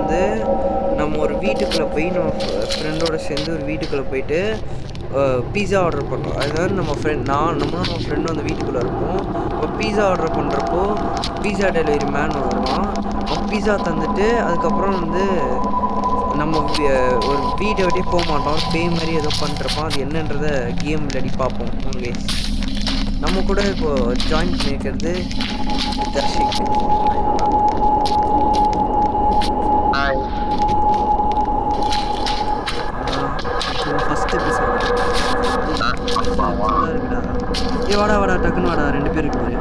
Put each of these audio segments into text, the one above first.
வந்து நம்ம ஒரு வீட்டுக்குள்ளே போய் நம்ம ஃப்ரெண்டோட சேர்ந்து ஒரு வீட்டுக்குள்ளே போயிட்டு பீஸா ஆர்டர் பண்ணுறோம். அதாவது நம்ம ஃப்ரெண்டும் அந்த வீட்டுக்குள்ளே இருப்போம். இப்போ பீஸா ஆர்டர் பண்ணுறப்போ பீஸா டெலிவரி மேன் வருவான். அவன் பீஸா தந்துட்டு அதுக்கப்புறம் வந்து நம்ம ஒரு வீட்டை விட்டே போக மாட்டோம். பேய் மாதிரி ஏதோ பண்ணுறப்போம். அது என்னன்றதை கேம் விளையாடி பார்ப்போம். ஓகே, நம்ம கூட இப்போது ஜாயின் பண்ணியிருக்கிறது தர்ஷிக். ஃபஸ்ட்டு எபிசோடு இருக்குடா. வாடா டக்குன்னு வாடா, 2 பேர் இருக்கு பாரு.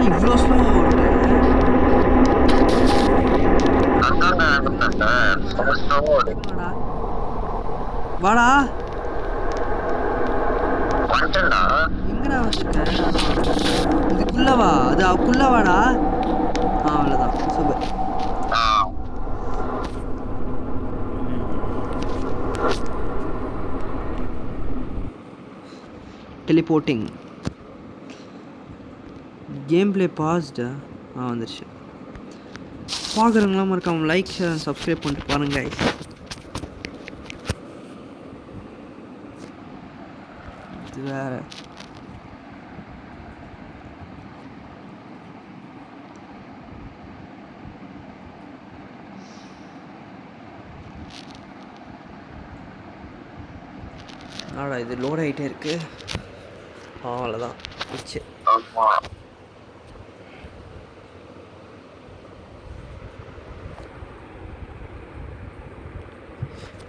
இவ்வளோ ஸ்லோ வாடா. எங்கடா வச்சுக்க? இதுக்குள்ளவா? அது அதுக்குள்ள வாடா. அவ்வளோதான், சூப்பர். டெலிபோர்ட்டிங் கேம் பிளே பாஸ்டா வந்துருச்சு. பார்க்குறவங்களாம் மறக்காம லைக் ஷேர் சப்ஸ்கிரைப் பண்ணிட்டு பாருங்க. இது வேற இது லோட் ஆகிட்டே இருக்கு. அவ்வளோதான் வச்சு.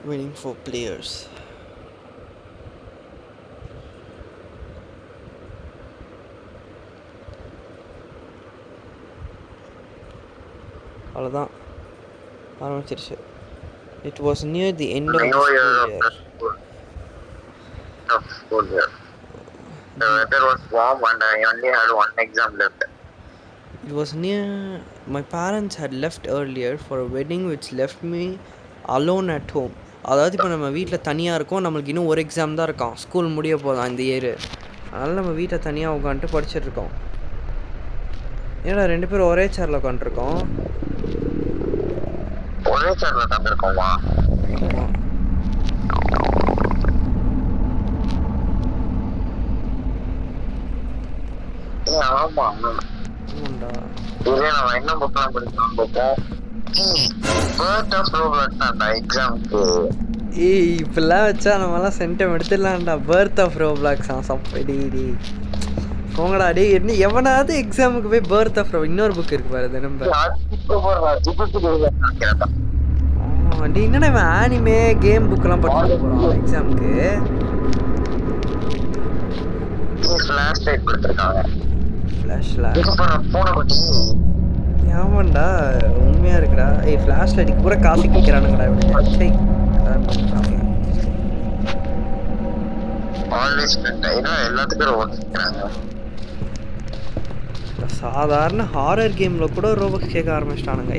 Waiting for players. அவ்வளோதான் ஆரம்பிச்சிருச்சு. It was near the end of the school year. The weather was warm and I only had one exam left. It was near. My parents had left earlier for a wedding which left me alone at home. அதாவது இப்போ நம்ம வீட்டில் தனியாக இருக்கோம். நம்மளுக்கு இன்னும் ஒரு exam தான் இருக்கான். ஸ்கூல் முடிய போதும் இந்த இயர். அதனால் நம்ம வீட்டில் தனியாக உட்காந்துட்டு படிச்சுட்ருக்கோம். ஏன்னா 2 பேரும் ஒரே சேரில் உட்காந்துருக்கோம். ஒரே சேரில் உட்காந்துருக்கோமா? ஆமா ஆமாண்டா. இதே நம்ம என்ன புக்கெல்லாம் படிச்சோம் பார்ப்போம். இப்பெல்லாம் வச்சா நம்மலாம் சென்டம் எடுத்துடலாம்டா. பர்த் ஆஃப் ரோப்ளாக்ஸ் சப்படி போங்கடா. டே என்ன எவனாவது எக்ஸாமுக்கு போய் பர்த் ஆஃப் இன்னொரு புக் இருக்கு பாரு. அது நம்ம டே என்னடா இவன் ஆனிமே கேம் புக்கெல்லாம் படிச்சுட்டு போகிறான் எக்ஸாமுக்கு. ஃப்ளாஷ் லைட் கொடுத்துருக்காங்க. ஆமாண்டா உண்மையா இருக்குடா. ஃப்ளாஷ் லைட்டுக்கு பூரா காசு கேட்குறானுங்கடா. சாதாரண ஹாரர் கேம்ல கூட ரோபோக்ஸ் கேட்க ஆரம்பிச்சிட்டானுங்க.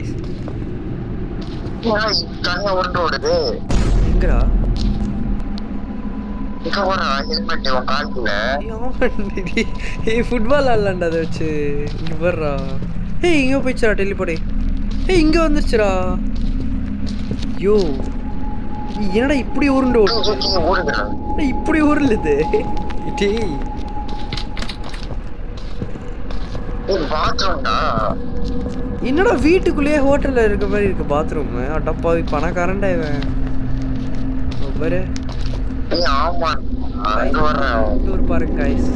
எங்கடா ஃபுட்பால் ஆடலாண்டா அதை வச்சு. இங்கே வர்றா. இங்கே போயிடுச்சுடா டெலிபோர்ட். இங்கே வந்துருச்சுடா. ஐயோ என்னடா இப்படி உருண்டு ஓடுது. இப்படி உருளுது. என்னடா வீட்டுக்குள்ளேயே ஹோட்டலில் இருக்க மாதிரி இருக்கு பாத்ரூம். அடப்பாவி பணக்காரன்டா இவன். பாரு பாருங்க கைஸ்.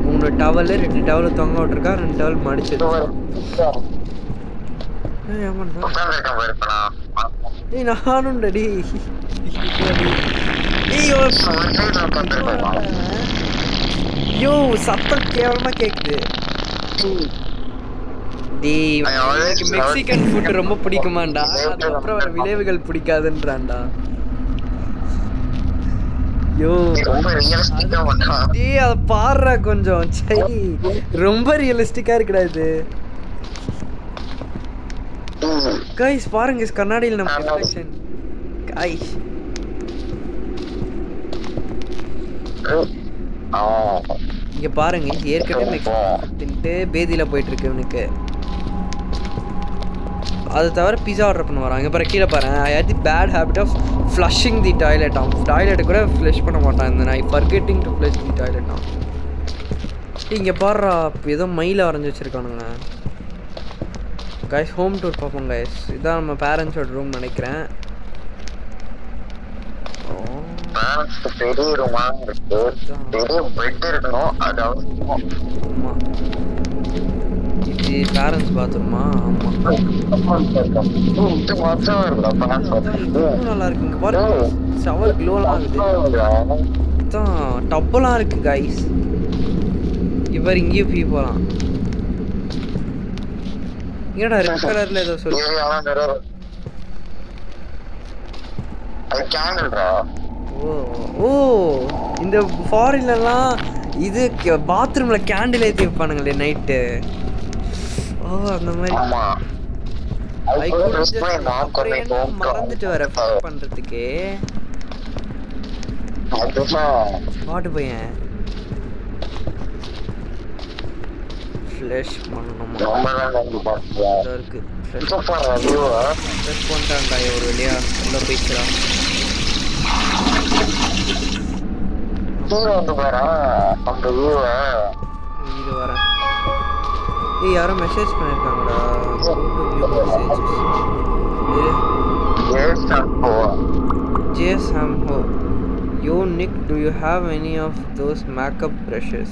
3 டவல் 2 டவல் தொங்க விட்டுருக்கா. 2 டவல் மடிச்சு. நானும்டடி. ஐயோ சத்தம் கேவலமா கேக்குது. மெக்சிகன் ஃபுட் ரொம்ப பிடிக்குமாண்டா. அதுக்கப்புறம் வர விளைவுகள் பிடிக்காதுன்றான்டா. அத பாடுறா கொஞ்சம். ரொம்ப ரியலிஸ்டிக்கா இருக்குடா இது. கைஸ் பாருங்க கண்ணாடியில் நம்ம ரிஃப்ளெக்ஷன். கைஸ் இங்கே பாருங்க ஏற்கனவே மெக்சிகன் தின்ட்டு பேதியில் போயிட்டுருக்கு இவனுக்கு. அது தவிர பிஸா ஆர்டர் பண்ண வரான். இங்கே பாரு கீழே பாரு. I hate the bad habit of flushing the toilet. அவன் டாய்லெட்டை கூட ஃப்ளஷ் பண்ண மாட்டான். இந்த நான் forgetting to flush the toilet ஆன். இங்கே பாடுறா ஏதோ மயில வரைஞ்சி வச்சுருக்கானுங்க. கைஸ் ஹோம் டூர் பார்ப்போம் கைஸ். இதான் நம்ம பேரண்ட்ஸோட ரூம் நினைக்கிறேன். பெரிய ரூமா இருக்கு, பெரிய பெட் இருக்கணும். அது அவசியம். ஆமா இது பேரண்ட்ஸ் பாத்ரூமா? ஆமா இது மாசம் இருக்குடா. நல்லா இருக்கு. இங்க பாருங்க ஷவர் க்ளோலாம் ஆகுது. தான் டப்பெல்லாம் இருக்கு கைஸ். இவர் இங்கேயும் போய் போகலாம். என்னடா ரெட் கலர்ல ஏதோ சொல்லு. அது கேண்டில்ரா. ஓ இந்த ஃபாரின்லலாம் இது பாத்ரூம்ல கேண்டில் ஏற்றி வைப்பானுங்களே நைட்டு. ஓ அந்த மாதிரி. மறந்துட்டு வர பண்றதுக்கு பாட்டு பையன் ஃப்ளஷ் பண்ணணுமா இருக்கு. ஃப்ளஷ் பண்ணிட்டான்டா ஒரு வழியா உள்ள போயிடுச்சுடா. இது வரேன். ஏய் யாரோ message பண்ணிருக்காங்கடா. JSamho. Yo Nick, do you have any of those makeup brushes?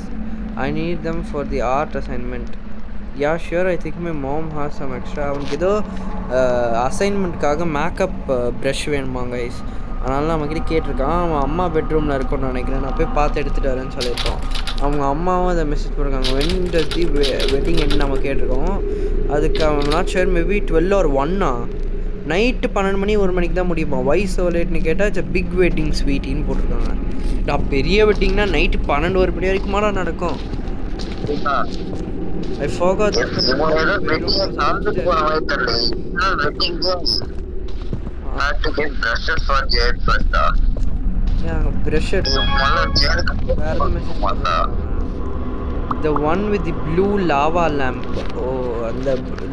I need them for the art assignment. Yeah sure, I think my mom has some extra. அவனுக்கு ஏதோ அசைன்மெண்ட்காக மேக்கப் ப்ரஷ் வேணுமா கைஸ். அதனால நம்மக்கிட்ட கேட்டிருக்கான். அவன் அம்மா பெட்ரூமில் இருக்கும்னு நினைக்கிறேன். நான் போய் பார்த்து எடுத்துகிட்டு வரேன்னு சொல்லியிருக்கோம். அவங்க அம்மாவும் அதை மெசேஜ் பண்ணிருக்காங்க. When does the wedding end நம்ம கேட்டிருக்கோம். அதுக்கு அவன் not sure, maybe 12 or 1 night 12 மணி 1 மணிக்கு தான் முடியுமா. வைஸ் ஸோ லேட்னு கேட்டால் இட்ஸ் பிக் வெட்டிங் ஸ்வீட்டின்னு போட்டிருக்காங்க. நான் பெரிய வெட்டிங்னா நைட்டு 12 1 மணி வரைக்குமாடா நடக்கும். I forgot. The one with the blue lava lamp. ஓ அந்த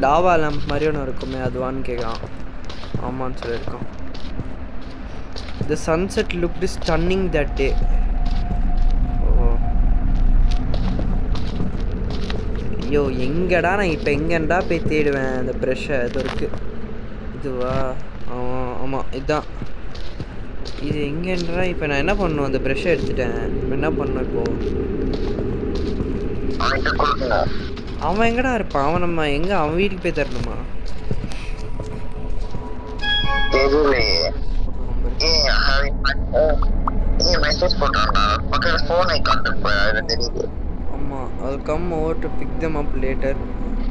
லாவா லேம்ப் மாதிரி ஒன்று இருக்குமே அதுவான்னு கேட்குறான். ஆமான்னு சொல்லியிருக்கான். The sunset looked stunning that day. ஐயோ எங்கடா நான் இப்போ எங்கேண்டா போய் தேடுவேன் அந்த ப்ரெஷ்ஷை. இது இருக்குது இதுவா? ஆமாம் இதுதான். இது எங்கேன்றா இப்போ நான் என்ன பண்ணணும்? அந்த ப்ரெஷ்ஷை எடுத்துட்டேன். இப்போ என்ன பண்ணணும் இப்போது? அவன் எங்கடா இருப்பான்? அவன் நம்ம எங்கே அவன் வீட்டுக்கு போய் தரணுமா? I'll come over to pick them up later.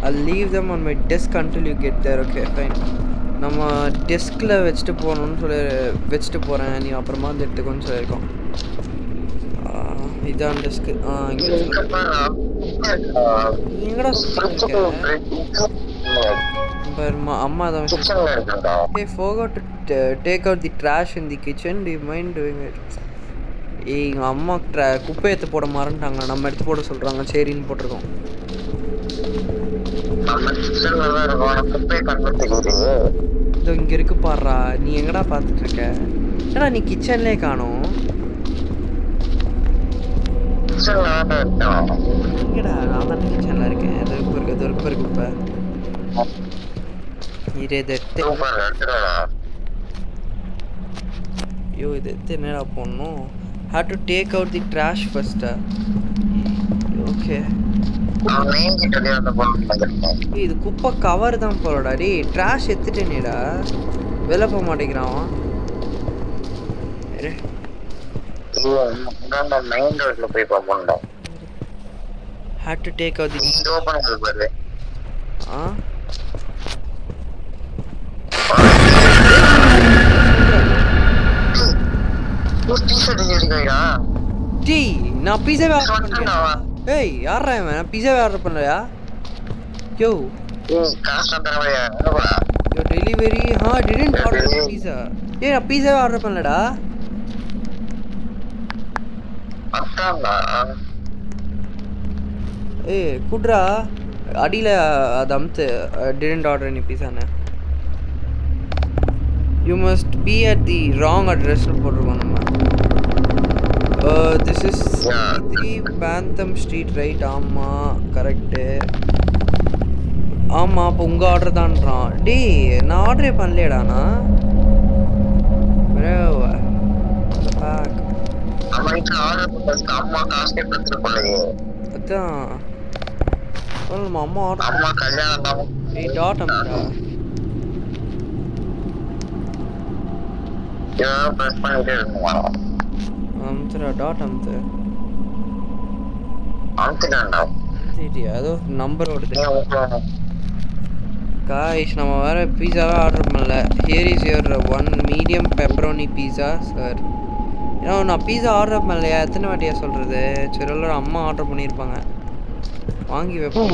I'll leave them on my desk until you get there. Okay, fine. நம்ம டெஸ்கில் வச்சுட்டு போகணுன்னு சொல்லி வச்சுட்டு போகிறேன். நீ அப்புறமா வந்து எடுத்துக்கோன்னு சொல்லியிருக்கோம். இதான் டெஸ்க்கு. எங்கடா அம்மா தான். Hey, forgot to take out the trash in the kitchen. Do you mind doing it? எங்கள் அம்மா குப்பை எடுத்து போட மாறன்ட்டாங்க. நம்ம எடுத்து போட சொல்கிறாங்க. சரின்னு போட்டிருக்கோம். இதோ இங்கே இருக்கு பாடுறா. நீ எங்கடா பார்த்துட்டு இருக்க? ஏன்னா நீ கிச்சன்லேயே காணோம். எங்கடா? நான் தான் கிச்சனில் இருக்கேன். எது இருக்கு குப்பை. இது எடுத்து ஐயோ இது எடுத்து என்னடா போடணும்? Have to take out the trash first. Okay. இது குப்பை கவர் தான் போலடா. டே ட்ராஷ் எடுத்துட்டேனேடா. வெளில போக மாட்டேங்கிறான். Have to take out the டேய் நான் பீஸாவே ஆர்டர் பண்ணேன். ஏய் யாரா இவன்? நான் பீஸாவே ஆர்டர் பண்ணலையா? யோ டெலிவரி didn't order pizza. ஏய் நான் பீஸாவே ஆர்டர் பண்ணலடா. ஏய் குட்ரா அடியில் அது அமுத்து டிடன்ட் ஆர்டர் நீ பீஸானு you must be at the wrong அட்ரஸ்னு போட்டிருக்கோம் நம்ம this is 3 Phantom street right ஆமாம் கரெக்டு ஆமாம் அப்போ உங்கள் ஆர்டர் தான்றான் டேய் நான் ஆர்டரே பண்ணலையேடாண்ணா அதான் நம்ம அம்மா ஆர்டர் ஏய் டாட் அம்டா அமுத்துடா டாட் அமுத்து அதோ நம்பர் ஓடுது காய்ஸ் நம்ம வேறு பீஸாவே ஆர்டர் பண்ணல here is your 1 medium pepperoni pizza sir ஏன்னா நான் பீஸா ஆர்டர் பண்ணலையா எத்தனை வாட்டியா சொல்கிறது சரி எல்லோரும் அம்மா ஆர்டர் பண்ணியிருப்பாங்க வாங்கி வைப்போம்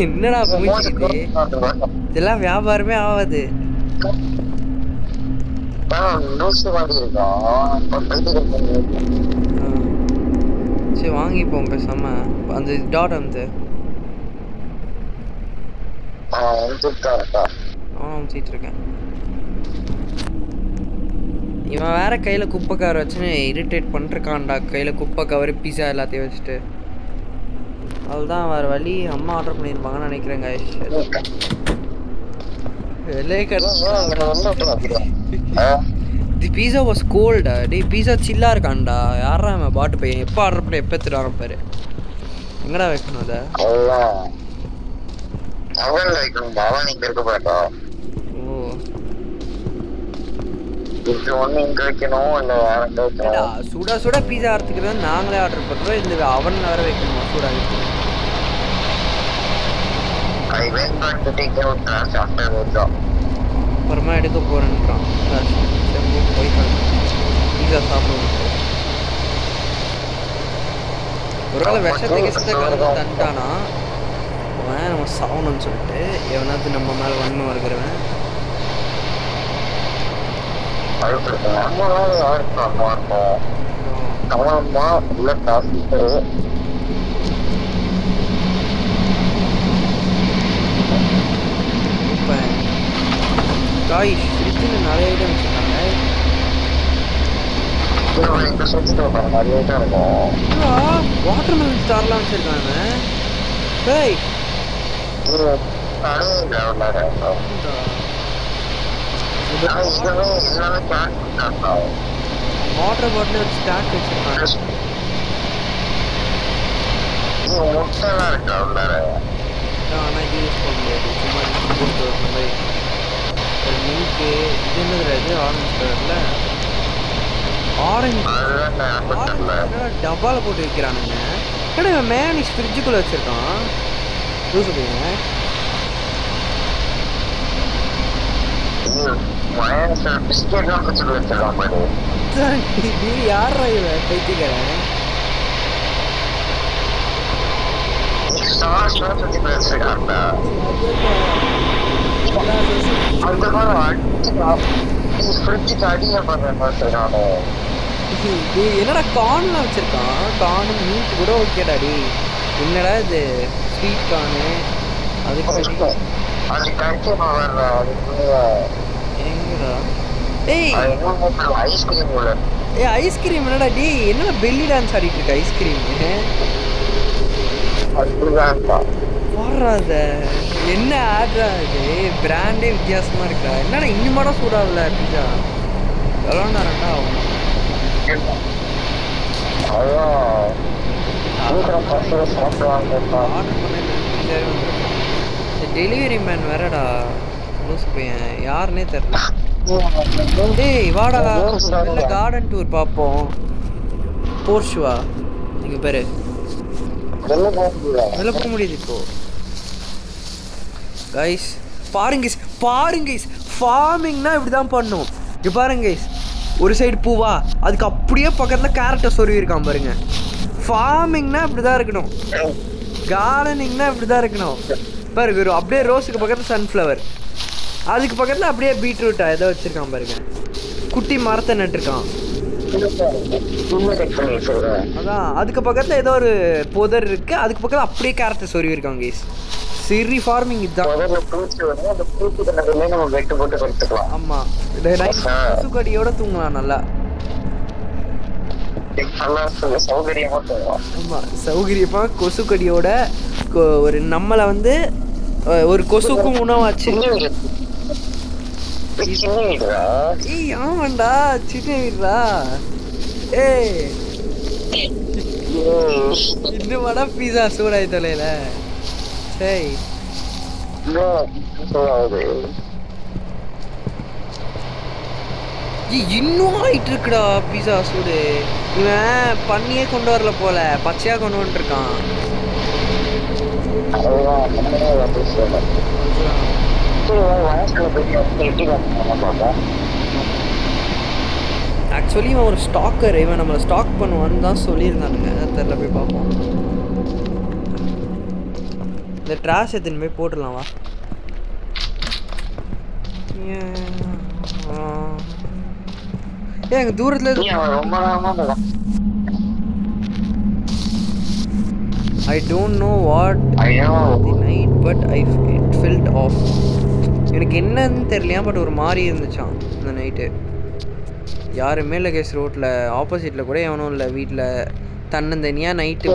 என்னடா போயிட்டு இதெல்லாம் வியாபாரமே ஆகாது சரி வாங்கிப்போம் பேசாம அந்த டாட் வந்து அமுத்திட்டு இருக்கேன் இவன் வேற கையில் குப்பை கவர் வச்சுன்னு இரிட்டேட் பண்ணிருக்கான்டா கையில் குப்பை கவர் பீஸா எல்லாத்தையும் வச்சுட்டு அதுதான் வேறு வழி அம்மா ஆர்டர் பண்ணியிருப்பாங்கன்னு நினைக்கிறேங்க தி பீஸா வாஸ் கோல்டா டேய் பீஸா சில்லாக இருக்கான்டா யாரா அவன் பாட்டு பையன் எப்போ ஆர்டர் பண்ணி எப்போ எடுத்துட்டு வர பாரு எங்கடா வைக்கணும் அதை சுட சுட பீஸா ஆர்த்துக்கு நாங்களே ஆர்டர் பண்ணுறோம் இந்த அவன் வேற வைக்கணுமா சூடா வைக்கணும் அப்புறமா எடுக்க போறேன்றான் பீஸா சாப்பிடுவோம் ஒரு வேளை விஷத்தை கிட்ட கலந்து தண்டானா அவன் நம்ம சாவணும்னு சொல்லிட்டு எவனாவது நம்ம மேலே வன்மை வருகிறவன் காய் ஃப்ரிட்ஜில் நிறைய ஐட்டம் வச்சுருக்காங்க வாட்டர் மெலன் ஸ்டார்லாம் வச்சுருக்காங்க டேய் வாட்டர் பாட்டில் ஒரு ஸ்டாக் வச்சுருக்காங்க ஆனால் இது யூஸ் பண்ண முடியாது சும்மா கொடுத்து வர மாதிரி ஒரு மில்க்கு இது என்னது இது ஆரஞ்சு கலரில் ஆரஞ்சு டப்பாவில் போட்டு வைக்கிறானுங்க ஏன்னா இவன் மேனிஸ் ஃப்ரிட்ஜுக்குள்ளே வச்சுருக்கான் லூசு பையன் யாரா இவன் பைத்தியக்காரன் என்னடா கார்ன்லாம் வச்சிருக்கான் கார்னு மீட் கூட ஓகேடாடி என்னடா இது ஸ்வீட் கார்னு அதுக்கு எங்கடா ஏய் ஐஸ்கிரீம் என்னடா டே என்னடா பெல்லி டான்ஸ் ஆடிட்டு இருக்க ஐஸ்கிரீம் போடுறாத என்ன ஆட்ரா இது பிராண்டே வித்தியாசமா இருக்கா என்னடா இன்னுமாடா சூடாகல பீஸா எவ்வளோ நேரம்டா ஆகும் ஆர்டர் பண்ண டெலிவரி மேன் வேறடா லூஸ் பையன் யாருன்னே தெரியல டேய் வாடா கார்டன் டூர் பார்ப்போம் போர்ஷுவா நீங்கள் பேர் வெளில போக முடியுது இப்போ கைஸ் பாருங்க ஃபார்மிங்னா இப்படி தான் பண்ணும் இங்கே பாருங்க கைஸ் ஒரு சைடு பூவா அதுக்கு அப்படியே பக்கத்தில் கேரட்டை சொருவி இருக்கான் பாருங்க ஃபார்மிங்னா இப்படி தான் இருக்கணும் கார்டனிங்னா இப்படி தான் இருக்கணும் பாருங்க அப்படியே ரோஸுக்கு பக்கத்தில் சன்ஃப்ளவர் அதுக்கு பக்கத்தில் அப்படியே பீட்ரூட்டா ஏதோ வச்சுருக்கான் பாருங்க குட்டி மரத்தை நட்டுருக்கான் அதான் அதுக்கு பக்கத்தில் ஏதோ ஒரு புதர் இருக்குது, அதுக்கு பக்கத்தில் அப்படியே கேரக்டர் சொருவி இருக்காங்க கைஸ். சிரி ஃபார்மிங் இதுதான். ஆமாம், கொசுக்கடியோட தூங்கலாம் நல்லா. ஆமாம், சௌகரியமாக கொசுக்கடியோட ஒரு நம்மளை வந்து ஒரு கொசுக்கும் உணவாச்சு. ஏய் ஆமாண்டா, சின்ன வீடுடா. ஏய் இன்னும் வடா பீஸா சூடாய் தொலைல. சரி இன்னும் ஆயிட்டு இருக்குடா பீஸா சூடு. இவன் பண்ணியே கொண்டு வரல போல, பச்சையா கொண்டு வந்துருக்கான். ஆக்சுவலி இவன் ஒரு ஸ்டாக்கர், இவன் நம்மளை ஸ்டாக் பண்ணுவான்னு தான் சொல்லியிருந்தானுங்க. தெரில, போய் பார்ப்போம். இந்த ட்ராஷ் எத்தனை போய் போட்டுடலாம் வா. எங்க தூரத்துல I don't know what the night but it felt off. எனக்கு என்னன்னு தெரியலையா, பட் ஒரு மாதிரி இருந்துச்சான் இந்த நைட்டு. யாருமே இல்லை கேஸ், ரோட்டில் ஆப்போசிட்டில் கூட எவனும் இல்லை. வீட்டில் தன்னந்தனியாக நைட்டு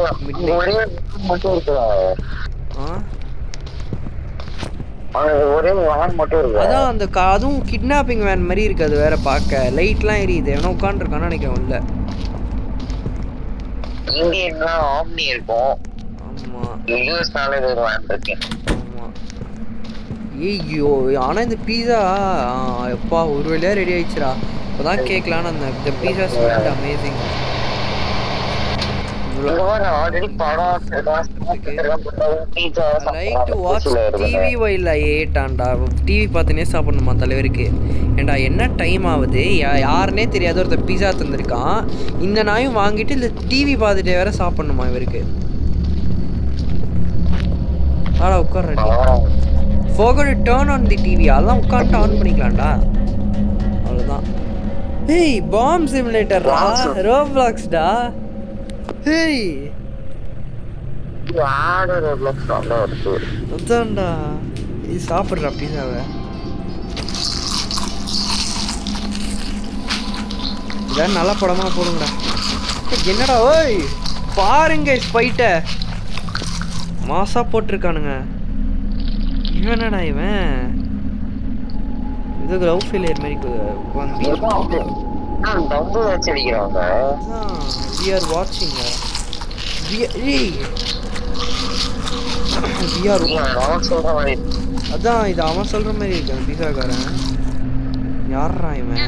அதான் அந்த அதுவும் கிட்னாப்பிங் வேன் மாதிரி இருக்கு. அது வேற பார்க்க லைட்லாம் எரியுது. எவனோ உட்காந்துருக்கான்னு நினைக்கிறேன் உள்ள. ஐயோ, ஆனால் இந்த பீஸா எப்பா ஒரு வழியாக ரெடி ஆயிடுச்சுடா. இப்போதான் கேட்கலான்னு அந்த இந்த pizza smell amazing. Light watch TV while ஏட்டான்டா. டிவி பார்த்துனே சாப்பிடணுமா தலைவருக்கு? ஏண்டா என்ன டைம் ஆகுது, யாருன்னே தெரியாத ஒருத்தர் பீஸா தந்திருக்கான். இந்த நாயும் வாங்கிட்டு இந்த டிவி பார்த்துட்டே வேற சாப்பிடணுமா இவருக்கு? ஆடா உட்கார்றடி. forgot to turn on the TV. அதெல்லாம் உட்காந்துட்டு ஆன் பண்ணிக்கலாம்டா, அவ்வளோதான். ஹேய் பாம் சிமுலேட்டர்டா, ரோப்ளாக்ஸ்டா. ஹேய் அதான்டா, இது சாப்பிட்றா பீஸாவை. இதான் நல்ல படமா போடுங்கடா. என்னடா ஓய் பாருங்க ஸ்பைட்டை மாசா போட்டிருக்கானுங்க. இவனடா இவன் இது லவ் ஃபெயிலியர் மாதிரி we are watching அதான் இது அவன் சொல்ற மாதிரி இருக்கு. அந்த பீஸாக்காரன் யாரா இவன்?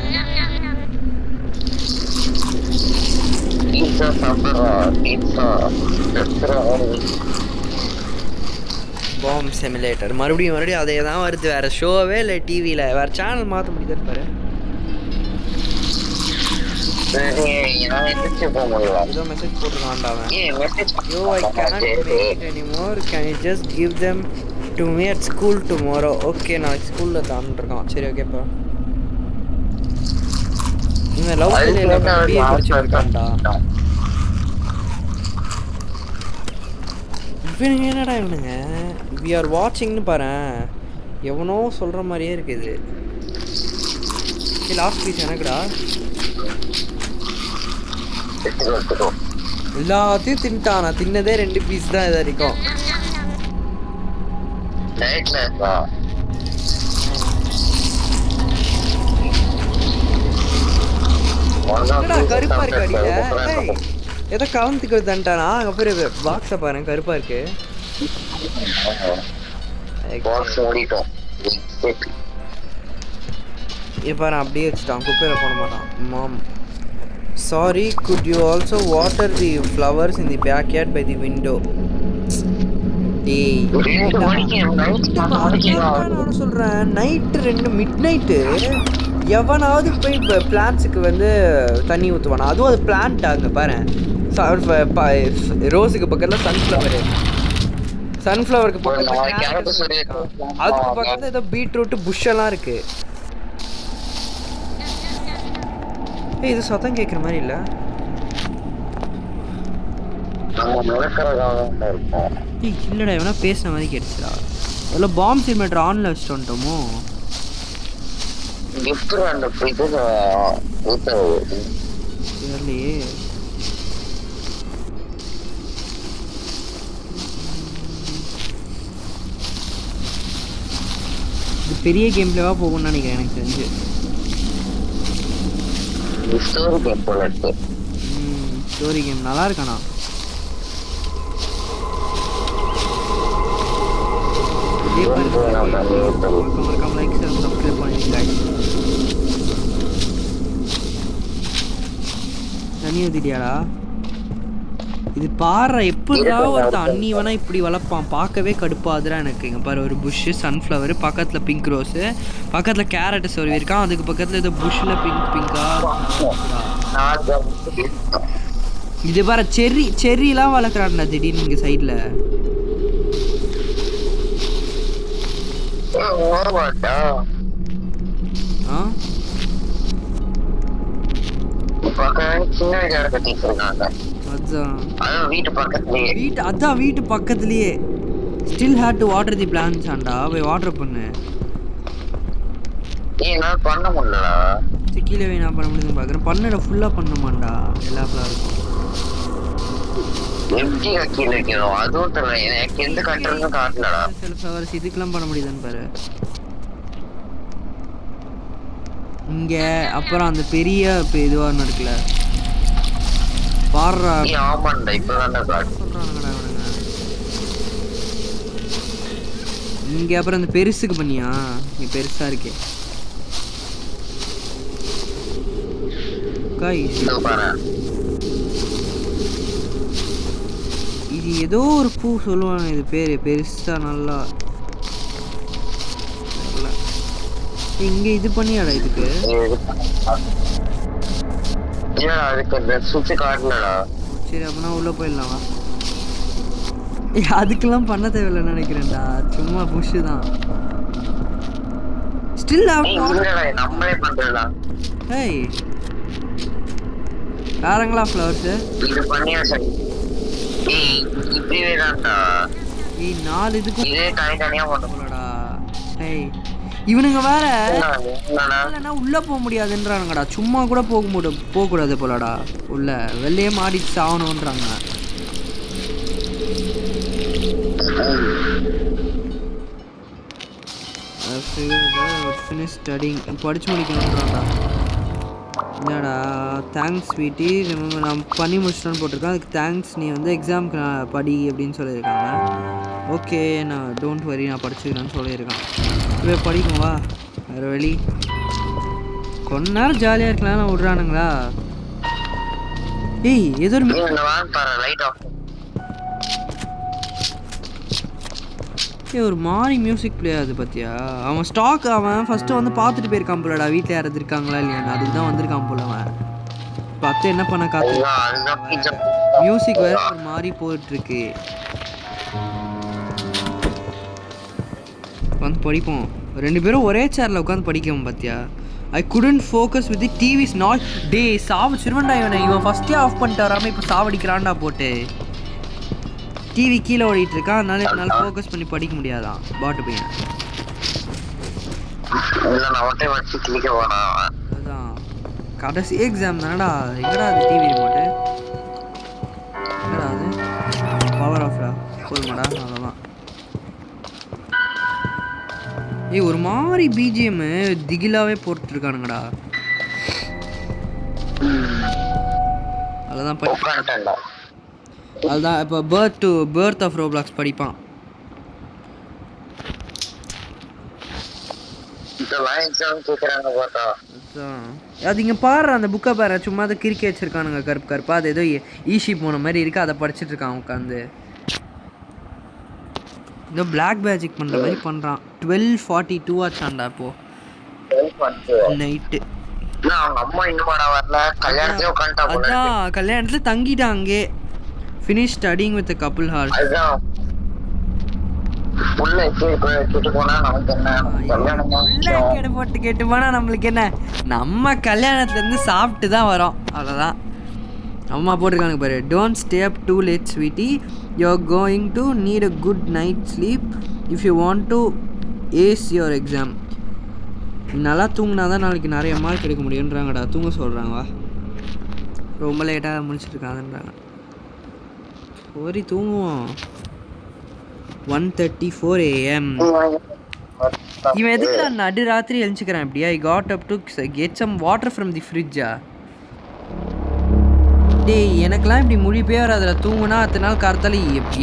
பாம் சிமுலேட்டர் மறுபடியும் அதே தான் வருது. வேறு ஷோவே இல்லை, டிவியில் வேறு சேனல் மாற்ற முடியுதுன்னு பாரு. ஏதோ மெசேஜ் போட்டுருக்கான்டாவன். Yo I cannot make it anymore, can you just give them to me at school tomorrow? Okay, நாளைக்கு ஸ்கூலில் தான்ருக்கான். சரி ஓகேப்பா. இவன் லவ் பிஏ குடிச்சிருக்கான்டா. இவனுங்க என்னடா இவனுங்க we are watchingனு பாரு, எவனோ சொல்கிற மாதிரியே இருக்குது. லாஸ்ட் பீஸ் எனக்குடா. எல்லாத்தையும் தின்ட்டான். நான் தின்னதே 2 பீஸ் தான் இது வரைக்கும். கருப்பா இருக்கு அடியில. ஏதோ கவனத்துக்கு தண்டானா அங்கே போய் பாக்ஸை பாருங்க, கருப்பா இருக்கு. இப்போ நான் அப்படியே வச்சுட்டான், குப்பையில் போட மாட்டான். Mom sorry, could you also water the flowers in the backyard by the window? நான் சொல்கிறேன் நைட்டு 2 மிட் நைட்டு எவனாவது போய் பிளான்ட்ஸுக்கு வந்து தண்ணி ஊற்றுவானா? அதுவும் அது பிளான்ட் அங்கே பாரு, ரோஸுக்கு பக்கத்தில் சன்ஃப்ளவருக்கு பக்கத்தில் அதுக்கு பக்கத்தில் ஏதோ பீட்ரூட்டு புஷ் எல்லாம் இருக்கு. ஏய் இது சத்தம் கேட்குற மாதிரி இல்லை. ஏய் இல்லைடா எவனா பேசுன மாதிரி கேட்டுச்சுடா. எவ்வளோ பாம்பு சிலிமீட்டர் ஆன்ல வச்சுட்டு வந்துட்டோமோ. தெரியலையே. இது பெரிய கேம் பிளேவா போகும்னு நினைக்கிறேன் எனக்கு தெரிஞ்சு. ஸ்டோரி கேம் நல்லா இருக்கானா? மறக்காம லைக் சப்ஸ்கிரைப் பண்ணிடுங்க गाइस. தண்ணி ஊத்திட்டியாடா? இது பாரு எப்படிடா ஒருத்தன் அண்ணி வேணா இப்படி வளர்ப்பான். பார்க்கவே கடுப்பாதுடா எனக்கு. இங்கே பாரு ஒரு புஷ்ஷு சன்ஃப்ளவர், பக்கத்தில் பிங்க் ரோஸு, பக்கத்தில் கேரட்டு சொருவி இருக்கான், அதுக்கு பக்கத்தில் ஏதோ புஷ்ஷில் பிங்கா. இது பாரு செர்ரிலாம் வளர்க்குறான்டா திடீர்னு இங்கே சைடில். வீட்டு பக்கத்துலயே still had to water the plants ஆண்டா. போய் வாட்டர் பண்ணு. நான் பண்ண முடியலடா. கீழே போய் நான் பண்ண முடியுதுன்னு பார்க்குறேன். பண்ணட ஃபுல்லாக பண்ணுமாண்டா எல்லா ஃப்ளவருக்கும். அதுவும் தெரியல எனக்கு எந்த கட்டுறதும் காட்டலடா. சில ஃப்ளவர்ஸ் இதுக்கெல்லாம் பண்ண முடியுதுன்னு பாரு இங்க. அப்புறம் அந்த பெரிய இதுவா இருக்குல்ல பாடுறா. ஆமாண்டா இப்பதான்டா சொல்றானுங்கடா அவனுங்க இங்க. அப்புறம் அந்த பெருசுக்கு பண்ணியா? நீ பெருசா இருக்கே இது ஏதோ ஒரு பூ சொல்லுவாங்க. இது பேரு பெருசா நல்லா இங்க இது பண்ணியாடா இதுக்கு. சரி அப்பனா உள்ள போயிடலாமா? அதுக்கெல்லாம் பண்ண தேவையில்லைன்னு நினைக்கிறேன்டா. சும்மா புஷ் தான். ஸ்டில் நம்மளே பண்றலாம். ஏய் வேறங்களா ஃப்ளவர்ஸ் இது பண்ணியா சரி. இப்படியே தான்டா. ஏய் 4 இதுக்கு இதே தனித்தனியா போடா. ஏய் இவனுங்க வேற இல்லைன்னா உள்ள போக முடியாதுன்றானுங்கடா. சும்மா கூட போகக்கூடாது போலடா. உள்ள வெளியே மாடி சாகணுன்றாங்க. படிச்சு முடிக்கணுன்றான்டா. என்னடா தேங்க்ஸ் ஸ்வீட்டி, நான் பண்ணி முடிச்சிட்டோன்னு போட்டிருக்கேன். அதுக்கு தேங்க்ஸ், நீ வந்து எக்ஸாமுக்கு நான் படி அப்படின்னு சொல்லியிருக்காங்க. ஓகே நான் டோன்ட் வரி நான் படிச்சுக்கிறேன்னு சொல்லியிருக்கான். இப்போ படிக்கும் வா வேறு வழி. கொஞ்ச நேரம் ஜாலியாக இருக்கலாம் விட்றானுங்களா? ஏய் ஏதோ ஒரு மாதிரி மியூசிக் பிளே ஆகுது பார்த்தியா? அவன் ஸ்டாக் அவன் ஃபஸ்ட்டு வந்து பார்த்துட்டு போயிருக்கான் போலடா வீட்டில் யாராவது இருக்காங்களா இல்லையான்னு. அதுக்கு தான் வந்திருக்கான் போல அவன். பார்த்து என்ன பண்ண காத்து மியூசிக் வேறு ஒரு மாதிரி போயிட்டுருக்கு. உட்காந்து படிப்போம் 2 பேரும் ஒரே சேரில் உட்காந்து படிக்கவும் பார்த்தியா? I couldn't focus with the TVs not day. சிறுவன்டா இவன் ஃபஸ்ட்டே ஆஃப் பண்ணிட்டு வராமல் இப்போ சாவடிக்கிறான்டா போட்டு. டிவி கீழே ஓடிட்டு இருக்கான், அதனால என்னால் ஃபோக்கஸ் பண்ணி படிக்க முடியாதான். பாட்டு பையன் அதுதான் கடைசி எக்ஸாம் தானடா. எங்கடா அது டிவி ரிமோட்டு? என்னடா அது? பவர் ஆஃப்டா போதுமாடா? அவ்வளோதான். ஏய் ஒரு மாதிரி பிஜிஎம் திகிலாவே போட்டுருக்கானுங்கடா. அதுதான் அதுதான் இப்போ பர்த் ஆஃப் ரோப்ளாக்ஸ் படிப்பான். அது இங்கே பாரு அந்த புக்கை பாரு. சும்மா அதை கிறுக்கி வச்சிருக்கானுங்க கருப்பு கருப்பா. அது ஏதோ ஈஷி போன மாதிரி இருக்கு. அதை படிச்சுட்டு இருக்கான் உட்காந்து. ஏதோ பிளாக் மேஜிக் பண்ணுற மாதிரி பண்ணுறான். 12:42 ஆச்சாண்டா இப்போ நைட்டு. அதான் கல்யாணத்தில் தங்கிட்டான் அங்கே. Finish studying with couple hours. புள்ள கேட்டு போனா நமக்கு என்ன கல்யாணமா கேட்டு போட்டு கேட்டு போனா நம்மளுக்கு என்ன, நம்ம கல்யாணத்துலேருந்து சாப்பிட்டு தான் வரோம், அவ்வளோதான். அம்மா போட்டிருக்காங்க பாரு, don't stay up too late sweetie, you are going to need a good night sleep if you want to ace your exam. நல்லா தூங்கினா தான் நாளைக்கு நிறைய மார்க் எடுக்க முடியுன்றாங்கடா. தூங்க சொல்கிறாங்க, வா ரொம்ப லேட்டாக முடிச்சுட்ருக்காங்கன்றாங்க. சரி தூங்குவோம். 1:34 AM. இவன் எதுக்கு நான் நடு ராத்திரி எழுந்துக்கிறேன் இப்படியா? I got up to get some water from the ஃப்ரிட்ஜா? டேய் எனக்கெல்லாம் இப்படி முழிப்பே வராதுல. தூங்குனா அத்தனை நாள் காலத்தால்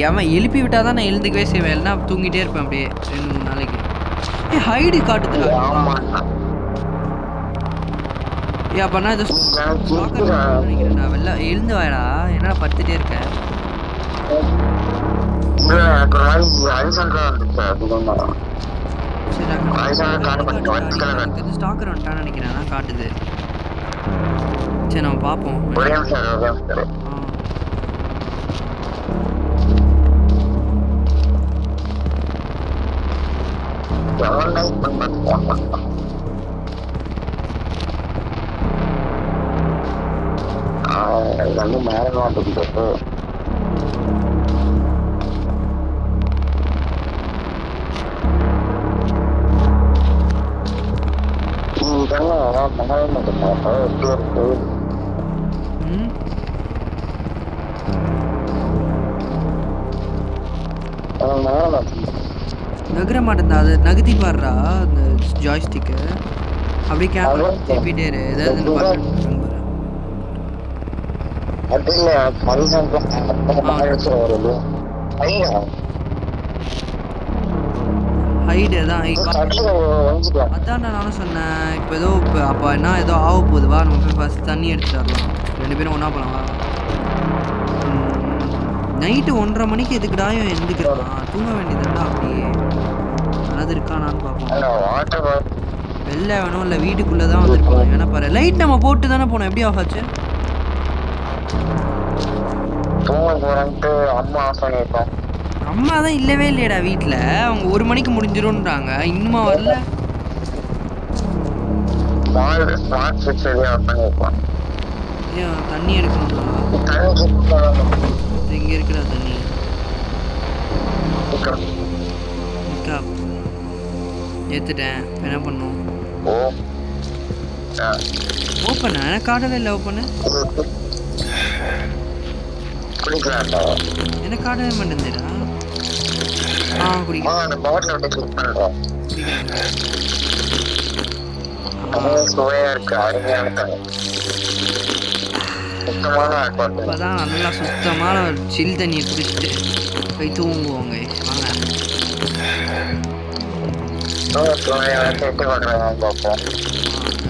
எவன் எழுப்பி விட்டால் தான் நான் எழுந்துக்கவே செய்வேன், இல்லைனா தூங்கிட்டே இருப்பேன் அப்படியே 2-3 நாளைக்கு. ஏ ஹைடு காட்டுதுடா. ஏ அப்பனா இதை நினைக்கிறேன்டா. வெளில எழுந்து வாடா, என்னடா படுத்துட்டே இருக்கேன். ஸ்டாக்கர் வந்துட்டான்னு நினைக்கிறேன், அதான் காட்டுது. சரி நம்ம பார்ப்போம். நகர மாட்டேன், அது நகர்த்தி பாடுறா அந்த ஜாய்ஸ்டிக்கு. அப்படியே கேமரா திருப்பிட்டே இரு, ஏதாவது ஹைடு தான். அதான் நானும் சொன்னேன். இப்போ ஏதோ இப்போ அப்போ என்ன ஏதோ ஆக போகுதுவா, நம்ம போய் ஃபஸ்ட் தண்ணி எடுத்துட்டு வரலாம். 2 பேரும் ஒன்றா போகலாம். நைட்டு 1:30 மணிக்கு எதுக்குடாயும் எழுந்துக்கிறான், தூங்க வேண்டியதுடா. அப்படியே அது இருக்கானான்னு பார்ப்போம். வெளில வேணும் இல்லை வீட்டுக்குள்ளே தான் வந்துருப்பாங்க. ஏன்னா பாரு லைட் நம்ம போட்டு தானே போனோம், எப்படி ஆஃப் ஆச்சு? அம்மா தான் இல்லவே இல்லையடா வீட்டில். அவங்க 1 மணிக்கு முடிஞ்சிடும்ன்றாங்க, இன்னுமா வரல. ஏன் தண்ணி எடுக்கணும்னா இங்கே இருக்கிற தண்ணி ஏற்றுட்டேன். என்ன பண்ணும்? ஓப்பனா எனக்கு காட்டவே இல்லை. ஓப்பனு எனக்கு காட்டவே மாட்டேங்குதுடா. குடிக்கிறேன். இப்போதான் நல்லா சுத்தமான சில் தண்ணியை குடிச்சிட்டு போய் தூங்குவோங்க.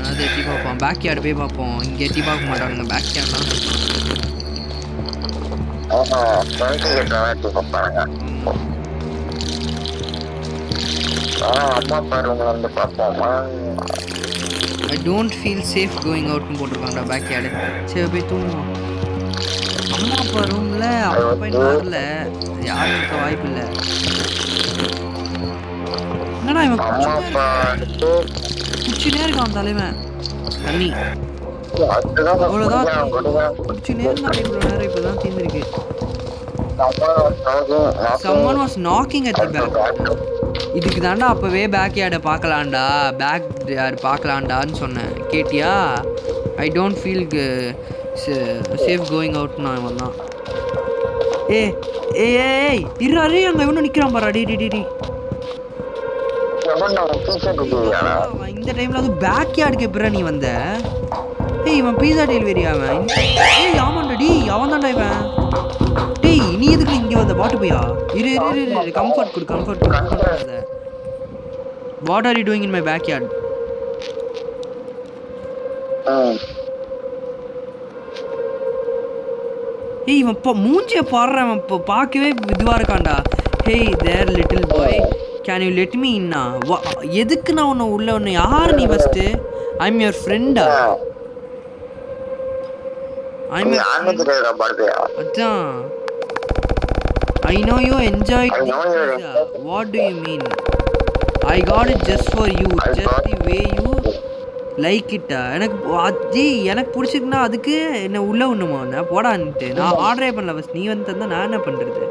அது எட்டி பார்ப்போம், பேக் யார்டு போய் பார்ப்போம். இங்கே எட்டி பார்க்க மாட்டானுங்க, back யார்ட்லாம். I don't feel safe going out னு போட்டிருக்காங்கடா பேக் யார்டு. சரி போய் தூங்குவோம். அம்மா அப்பா ரூமில் அப்பா போய் வரல, யாரும் இருக்க வாய்ப்பு இல்லை. என்னடா இவன் குச்சினே இருக்கான் தலைவன். தண்ணி அவ்வளோதான் குச்சினே இருந்தான் இவ்வளோ நேரம். இப்போ தான் தீர்ந்துருக்கு. Someone was knocking at the back. இதுக்கு தாண்டா அப்போவே பேக் யார்டை பார்க்கலாண்டா, பேக் யார்டு பார்க்கலாண்டான்னு சொன்னேன், கேட்டியா? I don't feel safe going அவுட்னா இவன் தான். ஏய் இருறாரு, அங்கே இவனும் நிற்கிறான் பாரு. டி இந்த டைமில் அது பேக் யார்டுக்கு எப்படா நீ வந்த? இவன் பீஸா டெலிவரி அவன். ஆமாண்டா டி, அவன் தான்டா இவன். டேய் நீ எதுக்கு இங்கே வந்த? பாட்டு போயா? இரு கம்ஃபர்ட் கொடு, கம்ஃபர்ட் கொடு. What are you doing in my backyard? இவன் இப்போ மூஞ்சியை பாடுறான். அவன் இப்போ பார்க்கவே இதுவாக இருக்கான்டா. Hey there little boy, can you let me இன்னா? எதுக்கு நான் உன்னை உள்ள ஒன்று? யார் நீ ஃபஸ்ட்டு? ஐ எம் யுவர் ஃப்ரெண்டா? அதான் I know you enjoyed I the know you pizza. What do you mean? I got it just for you. I Just got the way you like it. எனக்கு பிடிச்சிருக்குன்னா அதுக்கு என்ன உள்ள ஒண்ணுமா போடான்ட்டு நான் ஆர்டரே பண்ணல first நீ வந்து தந்தா நான் என்ன பண்றது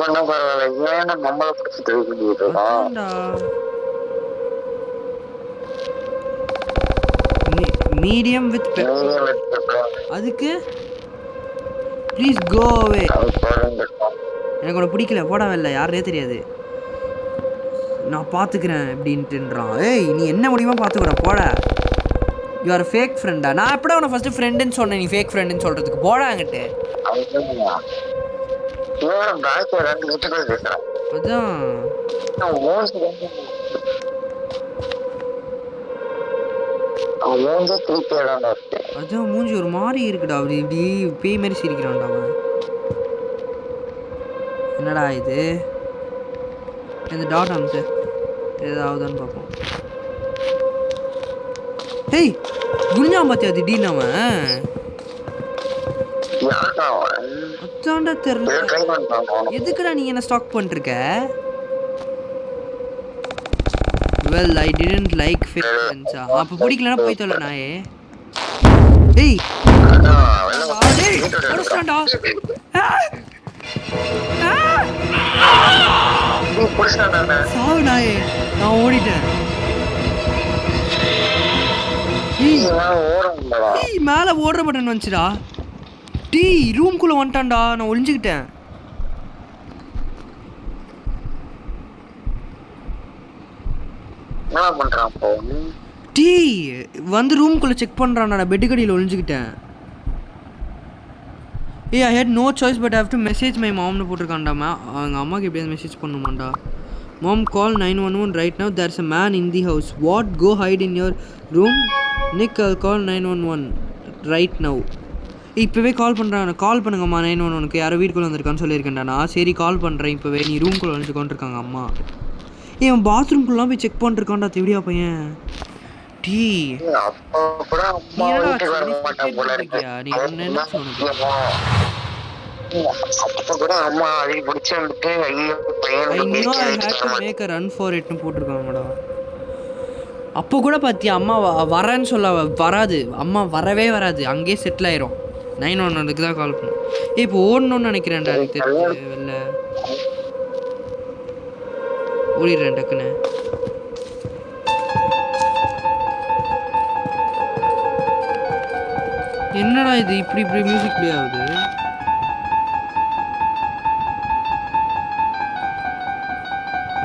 பண்ண பரவாயில்ல ஏன்னா நம்மளை பிடிச்சி தெரிஞ்சுக்கிட்டு அதான்டா மீடியம் வித் அதுக்கு ப்ளீஸ் கோ அவே எனக்கு உனக்கு பிடிக்கல போடவே இல்லை யாருனே தெரியாது நான் பார்த்துக்கிறேன் அப்படின்ட்டுன்றான் ஏய் நீ என்ன முடியுமா பார்த்துக்கிறேன் போட யூ ஆர் ஃபேக் ஃப்ரெண்டா நான் எப்படா உன்னை ஃபஸ்ட்டு ஃப்ரெண்டுன்னு சொன்னேன் நீ ஃபேக் ஃப்ரெண்டுன்னு சொல்கிறதுக்கு போடாங்கிட்டு அதான் மூஞ்சி ஒரு மாதிரி இருக்குடா அப்படி இப்படி பேய் மாதிரி சிரிக்கிறான்டா அவன் என்னடா இது இந்த டாட் அமுத்து ஏதாவதுன்னு பார்ப்போம் ஏய் குனிஞ்சான் பார்த்தியா திடீர்னு அவன் அதான்டா தெரியல எதுக்குடா நீ என்ன ஸ்டாக் பண்ணிருக்க well I didn't like fake ஃப்ரெண்ட்ஸா அப்போ பிடிக்கலன்னா போய் தொலை நாயே ஏய் அடிச்சிட்டான்டா சாவு நாயே நான் ஓடிட்டேன் மேலே ஓடுற பட்டன் வந்துச்சுடா டீ ரூம்குள்ளே வந்துட்டான்டா நான் ஒளிஞ்சுக்கிட்டேன் டீ வந்து ரூம்குள்ளே செக் பண்ணுறான் நான் பெட்டுக்கடியில் ஒளிஞ்சுக்கிட்டேன் ஏய் I had no choice but have to message my மாம்னு போட்டிருக்கான்டாமா அவங்க அம்மாவுக்கு எப்படியாவது மெசேஜ் பண்ணுமாண்டா mom call 911 right now there's a man in the house what go hide in your room Nick call 911 right now இப்போவே கால் பண்ணுறாங்க கால் பண்ணுங்கம்மா 911க்கு யாரோ வீட்டுக்குள்ளே வந்திருக்கான்னு சொல்லியிருக்கேன்டா நான் சரி கால் பண்ணுறேன் இப்போவே நீ ரூம்குள்ளே வந்து கொண்டிருக்காங்க அம்மா ஏன் பாத்ரூம்குள்ளலாம் போய் செக் பண்ணிருக்கான்டா திவ்யா பையன் டீ நீ ஒன்று என்ன சொன்னது போட்டிருக்காங்கடா அப்போ கூட பார்த்தியா அம்மா வரேன்னு சொல்ல வராது அம்மா வரவே வராது அங்கேயே செட்டில் ஆயிரும் 911க்கு தான் கால் பண்ணும் இப்போ ஓடணும்னு நினைக்கிறேன்டா எனக்கு தெரிஞ்சு வெளில ஓடிடுறேன் டக்குன்னு என்னடா இது இப்படி இப்படி மியூசிக் ப்ளே ஆகுது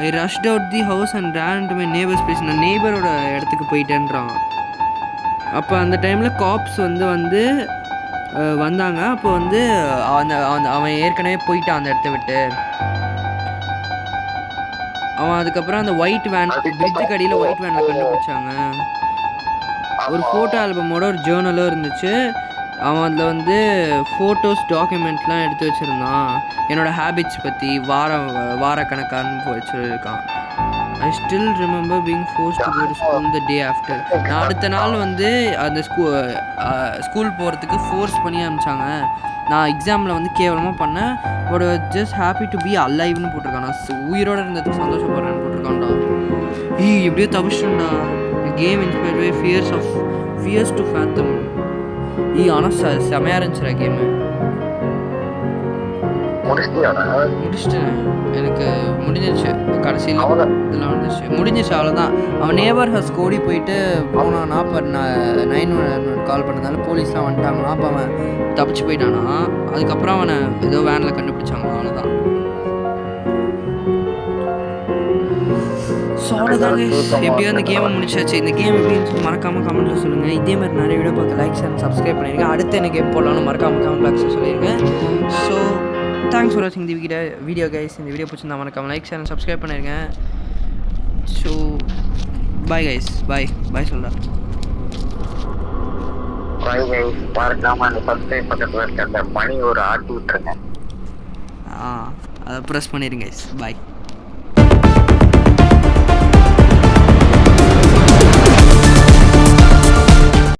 I rushed out the house and ran to my neighbour's place நான் நேபரோட இடத்துக்கு போயிட்டேன்றான் அப்போ அந்த டைமில் காப்ஸ் வந்து வந்தாங்க அப்போ வந்து அவன் ஏற்கனவே போயிட்டான் அந்த இடத்த விட்டு அவன் அதுக்கப்புறம் அந்த ஒயிட் வேன் பிரிட்ஜுக்கு அடியில் ஒயிட் வேனில் கண்டுபிடிச்சாங்க ஒரு ஃபோட்டோ ஆல்பமோட ஒரு ஜேர்னலும் இருந்துச்சு அவன் அதில் வந்து ஃபோட்டோஸ் டாக்குமெண்ட்லாம் எடுத்து வச்சுருந்தான் என்னோடய ஹேபிட்ஸ் பற்றி வாரக்கணக்கான்னு வச்சுருக்கான் I still remember being forced to go to school the day after நான் அடுத்த நாள் வந்து அந்த ஸ்கூல் போகிறதுக்கு ஃபோர்ஸ் பண்ணி அனுப்பிச்சாங்க நான் எக்ஸாமில் வந்து கேவலமாக பண்ணேன் but just happy to be அலைவ்னு போட்டிருக்கான் நான் உயிரோடு இருந்ததுக்கு சந்தோஷப்படுறேன்னு போட்டிருக்கான்டா எப்படியோ தவிச்சிட்டேன்டா game inspired by Fears to Fathom ஆனால் செமையாக இருந்துச்சுடா கேமு முடிச்சிட்டேன் எனக்கு முடிஞ்சிருச்சு கடைசியில் இதெல்லாம் வந்துச்சு முடிஞ்சிச்சு அவ்வளோதான் அவன் நேபர் ஹஸ் கோடி போயிட்டு போனானா அப்போ 911 கால் பண்ணதால போலீஸ்லாம் வந்துட்டாங்கன்னா அப்போ அவன் தப்பிச்சு போயிட்டானா அதுக்கப்புறம் அவனை ஏதோ வேனில் கண்டுபிடிச்சாங்க அவ்வளோதான் ஸோ அவ்வளோதாங்க எப்படியோ அந்த கேமை முடிச்சாச்சு இந்த கேம் எப்படின்னு சொல்லி மறக்காமல் கமெண்ட்டில் சொல்லுங்கள் இதே மாதிரி நிறைய வீடியோ பார்க்க லைக்ஸ் அண்ட் சப்ஸ்கிரைப் பண்ணியிருக்கேன் அடுத்து என்ன கேம் போடலான்னு மறக்காமல் கமெண்ட் பாக்ஸில் சொல்லியிருக்கேன் ஸோ தேங்க்ஸ் ஃபார் வாட்சிங் தி வீடியோ கைஸ் இந்த வீடியோ பிடிச்சிருந்தா மறக்காமல் லைக்ஸ் அண்ட் சப்ஸ்கிரைப் பண்ணிருங்க ஸோ பாய் கைஸ் பாய் சொல்கிறேன் மறக்காம அந்த சப்ஸ்கிரைப் பக்கத்தில் இருக்க அந்த மணி ஒரு ஆட்டி விட்டுருங்க அதை ப்ரெஸ் பண்ணிடுங்க கைஸ் பாய்